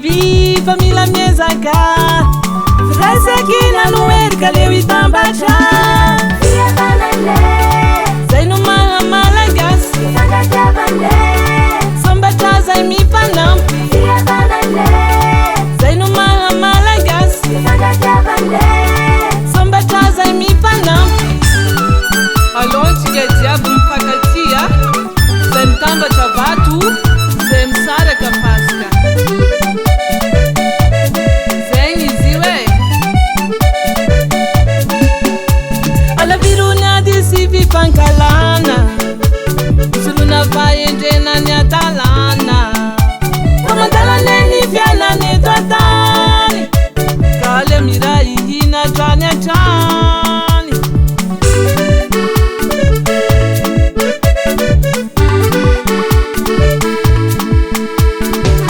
Vivi família miezaka Frasakina no erika leu itambatra Zay no maha malagasy Sambatra zay mifanampy Zay no maha malagasy Sambatra zay mifanampy Alontsika jiaby mifankatia Zay mitambatra vato Zay misaraka fasika Zegny izy io e Alavirony ady sy fifankalana Solona fahendrena ny atalana Famantalana ny fiainana eto an-tany Ka le miray hihina hatrany hatrany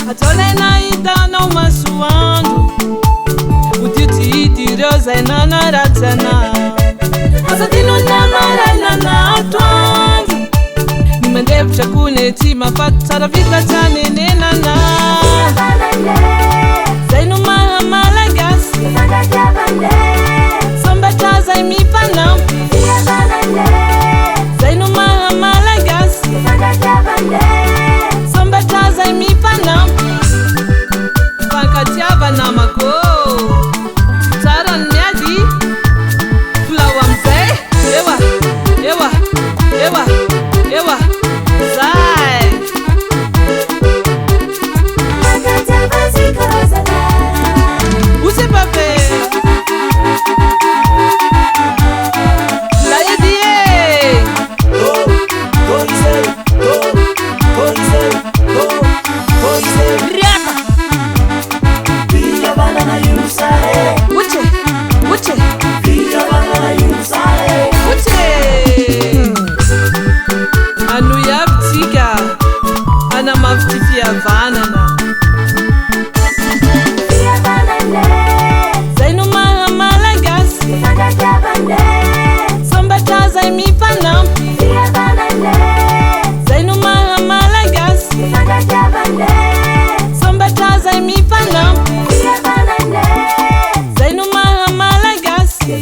Atsolena hitanao masoandro Odioty ireo zay nanaratsana Asa tino namaraina na atoandro Ny mandevitra kone tsy mafaty tsara vita nenenana Zay no maha malagasy Sambatra zay mifanampy Zay no maha malagasy Sambatra zay mifanampy Fankatiava namako Tsara ny miady Filao amizay Ewa, ewa, ewa, ewa Zay Où c'est pas fait La yediye Uche, uche Uche Anu yabtika Ana mafti fiavanana Zay no maha malagasy Sambatra zay mifanampy Zay no maha malagasy Sambatra zay mifanampy Zay no maha malagasy